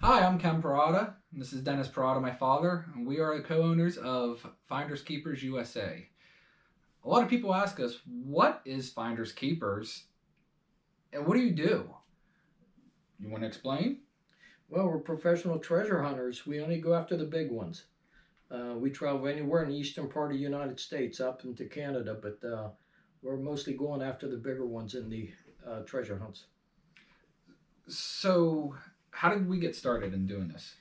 Hi, I'm Ken Parada, and this is Dennis Parada, my father, and we are the co-owners of Finders Keepers USA. A lot of people ask us, what is Finders Keepers, and what do you do? You want to explain? Well, we're professional treasure hunters. We only go after the big ones. We travel anywhere in the eastern part of the United States up into Canada, but we're mostly going after the bigger ones in the treasure hunts. So, how did we get started in doing this?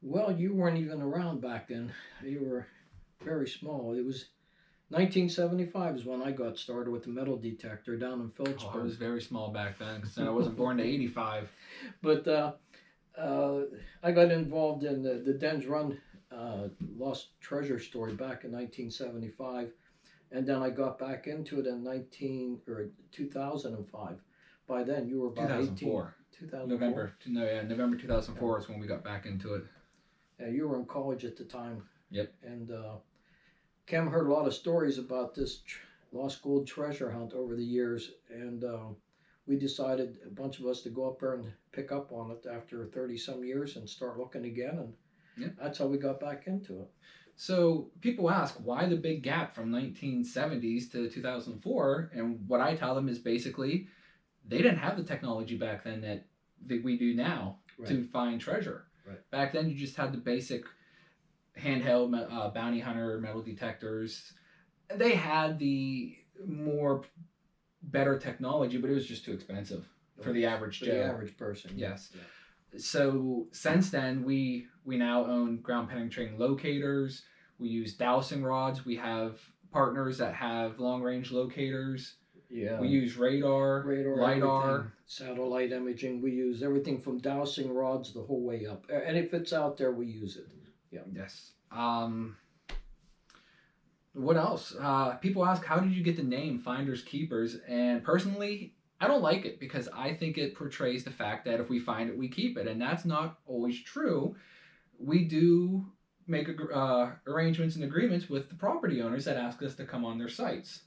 Well, you weren't even around back then. You were very small. It was 1975 is when I got started with the metal detector down in Oh, I was Phillipsburg. very small back then because I wasn't born to '85. But uh, I got involved in the Dens Run lost treasure story back in 1975, and then I got back into it in 2005. By then, you were about 18. 2004. 2004. November Yeah. 2004 is when we got back into it. Yeah, you were in college at the time, Yep. and Cam heard a lot of stories about this lost gold treasure hunt over the years, and we decided a bunch of us to go up there and pick up on it after 30 some years and start looking again, and Yep. that's how we got back into it. So people ask why the big gap from 1970s to 2004, and what I tell them is basically they didn't have the technology back then that we do now Right. to find treasure. Right. Back then, you just had the basic handheld bounty hunter metal detectors. They had the more better technology, but it was just too expensive for the average For Joe. the average person. Yes. Yeah. So since then, we now own ground penetrating locators. We use dowsing rods. We have partners that have long range locators. Yeah. We use radar, lidar. Everything. Satellite imaging. We use everything from dowsing rods the whole way up. And if it's out there, we use it. Yeah. Yes. What else? People ask, how did you get the name Finders Keepers? And personally, I don't like it because I think it portrays the fact that if we find it, we keep it, and that's not always true. We do make arrangements and agreements with the property owners that ask us to come on their sites.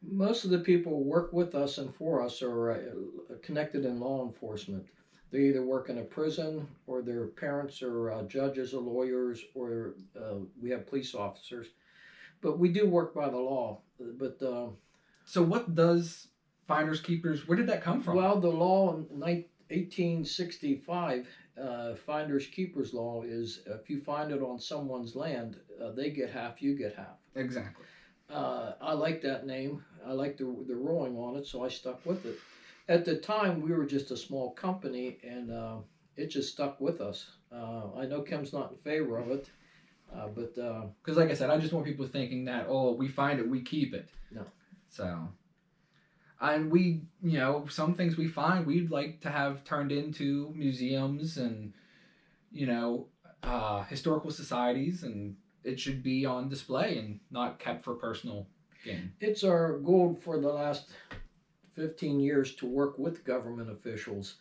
Most of the people who work with us and for us are connected in law enforcement. They either work in a prison or their parents are judges or lawyers, or we have police officers. But we do work by the law. But So, what does Finders Keepers? Where did that come from? Well, the law in 1865, finders keepers law, is if you find it on someone's land, they get half, you get half. Exactly. I like that name. I like the ruling on it, so I stuck with it. At the time, we were just a small company, and it just stuck with us. I know Kim's not in favor of it, but because, like I said, I just want people thinking that we find it, we keep it. No. So, and we, some things we find we'd like to have turned into museums and historical societies, and it should be on display and not kept for personal gain. It's our goal for the last 15 years to work with government officials,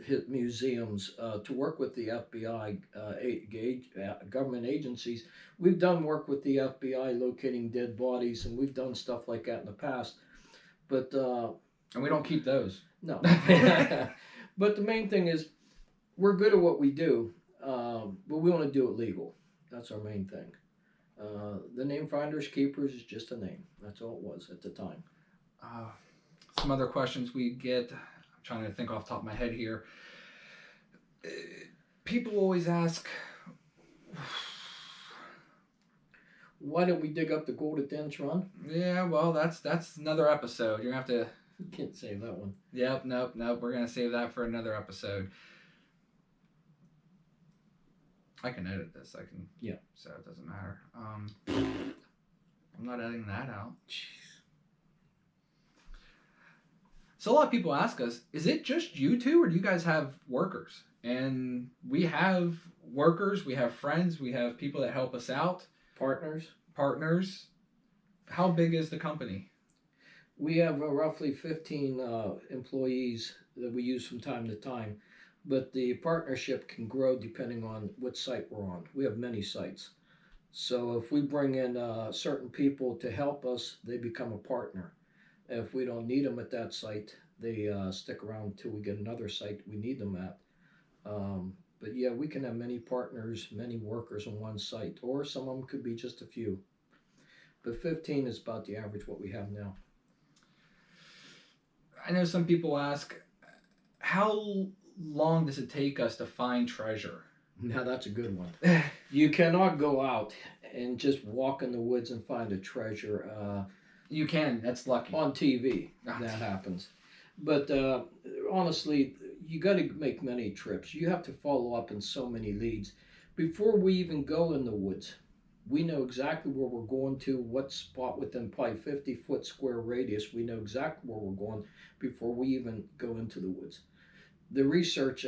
hit museums, to work with the FBI, government agencies. We've done work with the FBI locating dead bodies, and we've done stuff like that in the past. But and we don't keep those. No. But the main thing is we're good at what we do, but we want to do it legal. That's our main thing. The name Finders Keepers is just a name. That's all it was at the time. Some other questions we get. I'm trying to think off the top of my head here. People always ask, why don't we dig up the gold at Dens Run? Yeah, well, that's another episode. You're gonna have to. You can't save that one. Yep, nope. We're gonna save that for another episode. I can edit this. I can. Yeah. So it doesn't matter. I'm not editing that out. Jeez. So a lot of people ask us, is it just you two, or do you guys have workers? And we have workers, we have friends, we have people that help us out. Partners. How big is the company? We have roughly 15 employees that we use from time to time, but the partnership can grow depending on what site we're on. We have many sites. So if we bring in certain people to help us, they become a partner. If we don't need them at that site, they stick around until we get another site we need them at. But yeah, we can have many partners, many workers on one site, or some of them could be just a few. But 15 is about the average what we have now. I know some people ask, how long does it take us to find treasure? Now that's a good one. You cannot go out and just walk in the woods and find a treasure. You can. That's lucky. On TV, that happens. But honestly, you got to make many trips. You have to follow up in so many leads. Before we even go in the woods, we know exactly where we're going to, what spot within probably 50-foot square radius. We know exactly where we're going before we even go into the woods. The research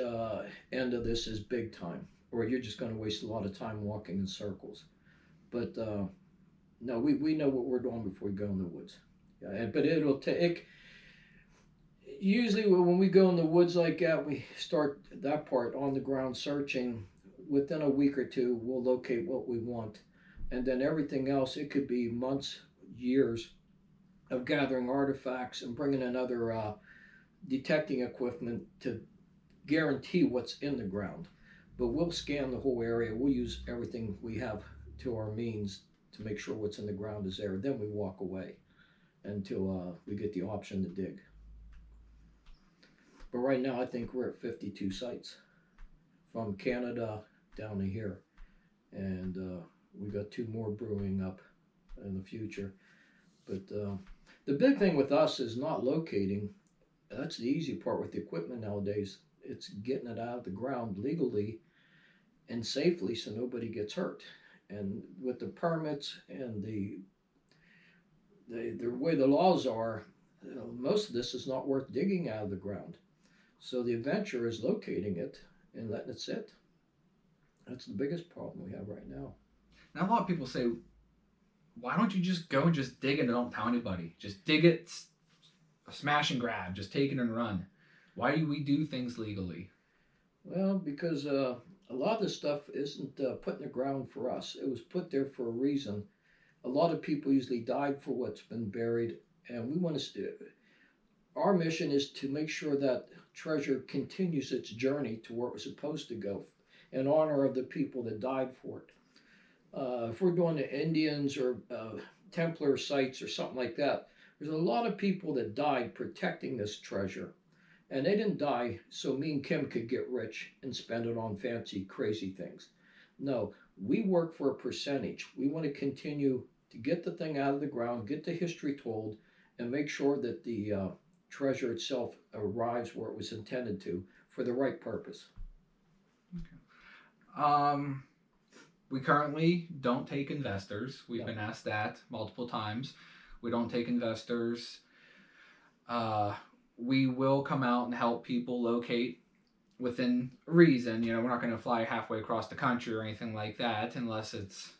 end of this is big time, or you're just going to waste a lot of time walking in circles. But no, we know what we're doing before we go in the woods. Yeah, but it'll take. Usually, when we go in the woods like that, we start that part on the ground searching. Within a week or two, we'll locate what we want, and then everything else. It could be months, years of gathering artifacts and bringing in other detecting equipment to guarantee what's in the ground. But we'll scan the whole area. We'll use everything we have to our means to make sure what's in the ground is there. Then we walk away until we get the option to dig. But right now, I think we're at 52 sites from Canada down to here. And we got 2 more brewing up in the future. But the big thing with us is not locating. That's the easy part with the equipment nowadays. It's getting it out of the ground legally and safely so nobody gets hurt. And with the permits and the way the laws are, most of this is not worth digging out of the ground. So the adventure is locating it and letting it sit. That's the biggest problem we have right now. Now, a lot of people say, why don't you just go and just dig it and don't tell anybody? Just dig it, smash and grab, just take it and run. Why do we do things legally? Well, because a lot of this stuff isn't put in the ground for us. It was put there for a reason. A lot of people usually died for what's been buried, and we want to. Our mission is to make sure that treasure continues its journey to where it was supposed to go, in honor of the people that died for it. If we're doing the Indians or Templar sites or something like that, there's a lot of people that died protecting this treasure. And they didn't die so me and Kim could get rich and spend it on fancy, crazy things. No, we work for a percentage. We want to continue to get the thing out of the ground, get the history told, and make sure that the treasure itself arrives where it was intended to for the right purpose. Okay. We currently don't take investors. We've been asked that multiple times. We don't take investors. We will come out and help people locate within reason. You know, we're not going to fly halfway across the country or anything like that unless it's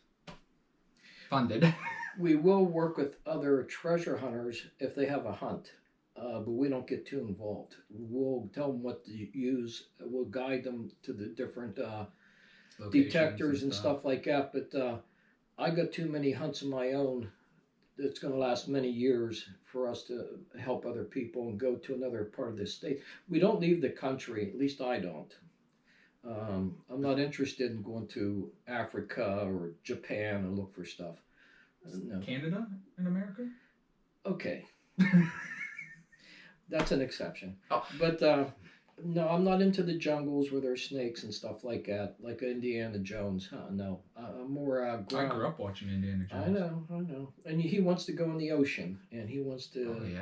funded. We will work with other treasure hunters if they have a hunt, but we don't get too involved. We'll tell them what to use. We'll guide them to the different detectors and stuff like that. But I got too many hunts of my own that's going to last many years for us to help other people and go to another part of the state. We don't leave the country, at least I don't. I'm not interested in going to Africa or Japan and look for stuff. No. Canada in America? Okay. That's an exception. Oh. But no, I'm not into the jungles where there's snakes and stuff like that, like Indiana Jones. No, I'm more ground. I grew up watching Indiana Jones. I know. And he wants to go in the ocean, and he wants to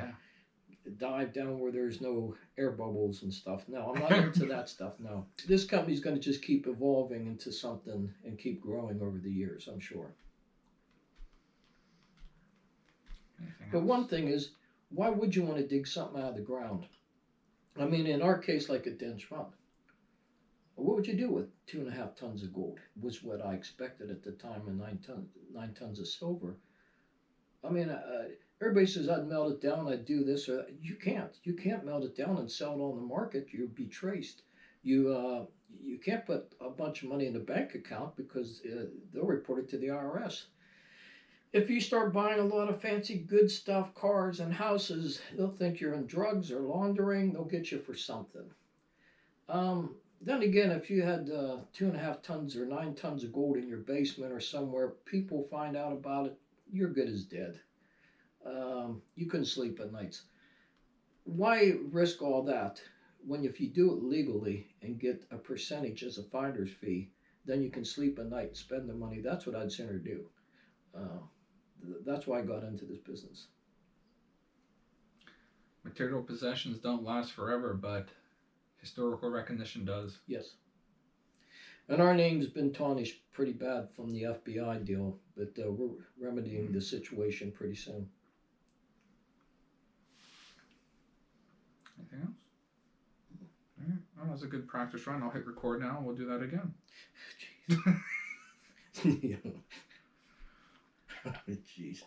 dive down where there's no air bubbles and stuff. No, I'm not into that stuff, no. This company's going to just keep evolving into something and keep growing over the years, I'm sure. But one thing is, why would you want to dig something out of the ground? I mean, in our case, like at Den's Run, what would you do with 2.5 tons of gold? Was what I expected at the time, and 9 tons of silver. I mean, everybody says I'd melt it down, I'd do this or that. You can't. You can't melt it down and sell it on the market. You'll be traced. You can't put a bunch of money in a bank account because they'll report it to the IRS. If you start buying a lot of fancy good stuff, cars and houses, they'll think you're in drugs or laundering. They'll get you for something. Then again, if you had 2.5 tons or 9 tons of gold in your basement or somewhere, people find out about it, you're good as dead. You couldn't sleep at nights. Why risk all that when if you do it legally and get a percentage as a finder's fee, then you can sleep at night and spend the money? That's what I'd sooner do. Uh, that's why I got into this business. Material possessions don't last forever, but historical recognition does. Yes. And our name's been tarnished pretty bad from the FBI deal, but we're remedying the situation pretty soon. Anything else? All right. Well, that was a good practice run. I'll hit record now and we'll do that again. Jeez.